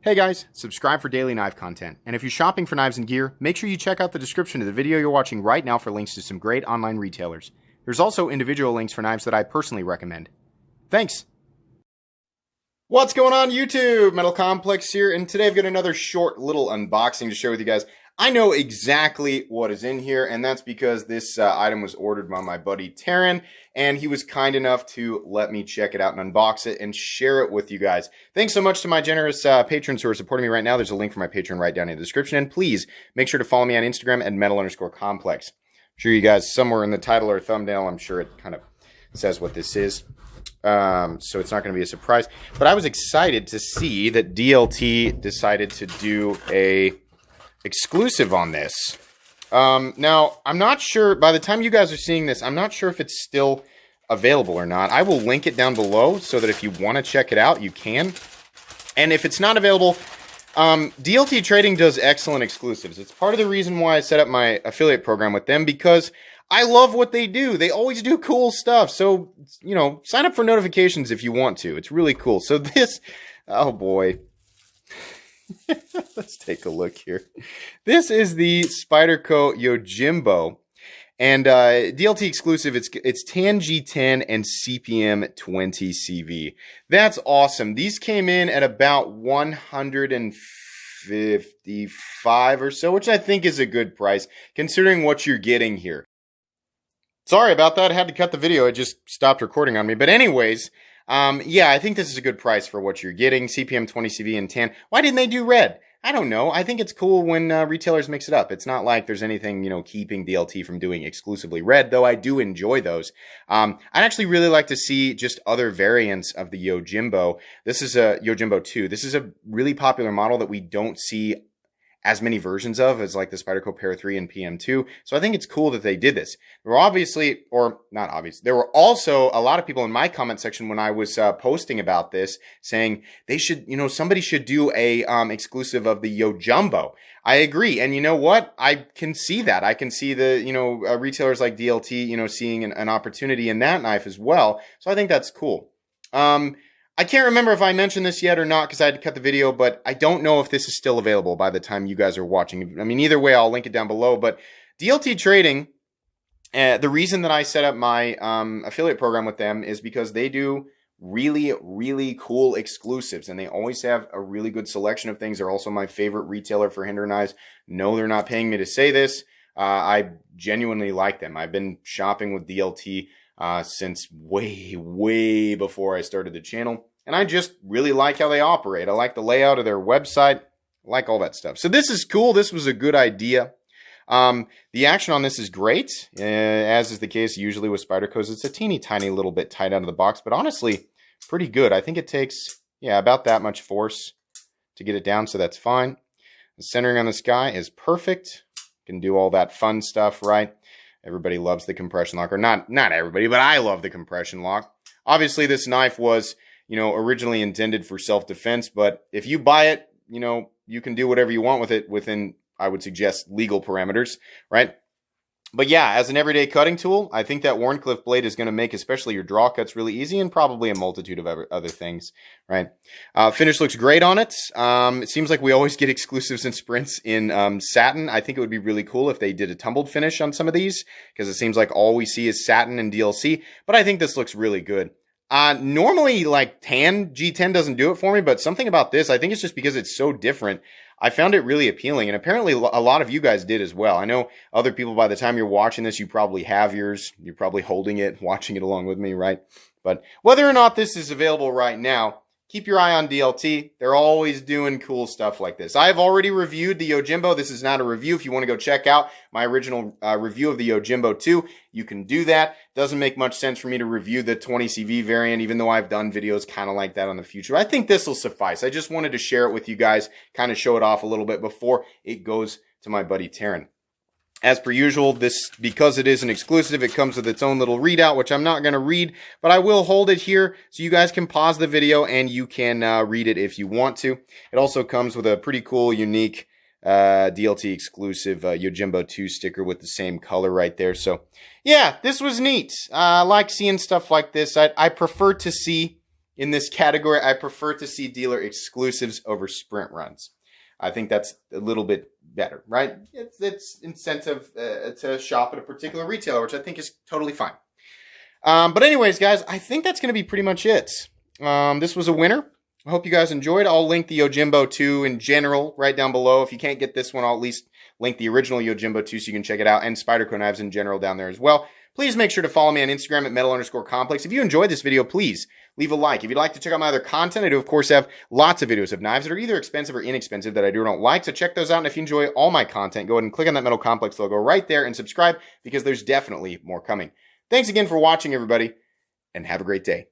Hey guys, subscribe for daily knife content. And if you're shopping for knives and gear, make sure you check out the description of the video you're watching right now for links to some great online retailers. There's also individual links for knives that I personally recommend. Thanks! What's going on YouTube? Metal Complex here, and today I've got another short little unboxing to share with you guys. I know exactly what is in here, and that's because this item was ordered by my buddy Taryn, and he was kind enough to let me check it out and unbox it and share it with you guys. Thanks so much to my generous patrons who are supporting me right now. There's a link for my Patreon right down in the description, and please make sure to follow me on Instagram at metal_complex. I'm sure you guys, somewhere in the title or thumbnail, I'm sure it kind of says what this is. So it's not going to be a surprise. But I was excited to see that DLT decided to do a exclusive on this. Now, I'm not sure, by the time you guys are seeing this, I'm not sure if it's still available or not. I will link it down below so that if you want to check it out, you can. And if it's not available, DLT Trading does excellent exclusives. It's part of the reason why I set up my affiliate program with them, because I love what they do. They always do cool stuff. So, you know, sign up for notifications if you want to. It's really cool. So this, oh boy. Let's take a look here. This is the Spyderco Yojimbo. And DLT exclusive, it's tan G10 and CPM 20 CV. That's awesome. These came in at about 155 or so, which I think is a good price, considering what you're getting here. Sorry about that. I had to cut the video. It just stopped recording on me. But anyways, yeah, I think this is a good price for what you're getting. CPM 20 CV and tan. Why didn't they do red? I don't know. I think it's cool when retailers mix it up. It's not like there's anything, you know, keeping DLT from doing exclusively red, though I do enjoy those. I'd actually really like to see just other variants of the Yojimbo. This is a Yojimbo 2. This is a really popular model that we don't see as many versions of as like the Spyderco Pair 3 and PM2. So I think it's cool that they did this. There were obviously, or not obvious, there were also a lot of people in my comment section when I was posting about this saying they should, you know, somebody should do a exclusive of the Yojimbo. I agree. And you know what? I can see that. I can see the, you know, retailers like DLT, you know, seeing an opportunity in that knife as well. So I think that's cool. I can't remember if I mentioned this yet or not because I had to cut the video, but I don't know if this is still available by the time you guys are watching. I mean, either way, I'll link it down below. But DLT Trading, the reason that I set up my affiliate program with them is because they do really, really cool exclusives, and they always have a really good selection of things. They're also my favorite retailer for Hinder knives. No, they're not paying me to say this. I genuinely like them. I've been shopping with DLT since way before I started the channel. And I just really like how they operate. I like the layout of their website. I like all that stuff. So this is cool. This was a good idea. The action on this is great, as is the case usually with Spyderco's. It's a teeny tiny little bit tight out of the box, but honestly, pretty good. I think it takes, yeah, about that much force to get it down, so that's fine. The centering on this guy is perfect. Can do all that fun stuff, right? Everybody loves the compression lock, or not everybody, but I love the compression lock. Obviously, this knife was, you know, originally intended for self-defense, but if you buy it, you know, you can do whatever you want with it within, I would suggest, legal parameters, right? But yeah, as an everyday cutting tool, I think that Wharncliffe blade is going to make especially your draw cuts really easy, and probably a multitude of other things, right? Finish looks great on it. It seems like we always get exclusives and sprints in satin. I think it would be really cool if they did a tumbled finish on some of these, because it seems like all we see is satin and DLC, but I think this looks really good. Normally, like, tan G10 doesn't do it for me, but something about this, I think it's just because it's so different. I found it really appealing, and apparently a lot of you guys did as well. I know other people, by the time you're watching this, you probably have yours. You're probably holding it, watching it along with me, right? But whether or not this is available right now, keep your eye on DLT. They're always doing cool stuff like this. I've already reviewed the Yojimbo. This is not a review. If you want to go check out my original review of the Yojimbo 2, you can do that. Doesn't make much sense for me to review the 20 CV variant, even though I've done videos kind of like that in the future. I think this will suffice. I just wanted to share it with you guys, kind of show it off a little bit before it goes to my buddy Taryn. As per usual, this, because it is an exclusive, it comes with its own little readout, which I'm not going to read, but I will hold it here so you guys can pause the video and you can read it if you want to. It also comes with a pretty cool, unique DLT exclusive Yojimbo 2 sticker with the same color right there. So, yeah, this was neat. I like seeing stuff like this. I prefer to see, in this category. I prefer to see dealer exclusives over sprint runs. I think that's a little bit better, right? It's incentive to shop at a particular retailer, which I think is totally fine. But anyways, guys, I think that's going to be pretty much it. This was a winner. I hope you guys enjoyed. I'll link the Yojimbo 2 in general right down below. If you can't get this one, I'll at least link the original Yojimbo 2 so you can check it out, and Spyderco knives in general down there as well. Please make sure to follow me on Instagram at metal_complex. If you enjoyed this video, please leave a like. If you'd like to check out my other content, I do, of course, have lots of videos of knives that are either expensive or inexpensive that I do or don't like. So check those out. And if you enjoy all my content, go ahead and click on that Metal Complex logo right there and subscribe, because there's definitely more coming. Thanks again for watching, everybody, and have a great day.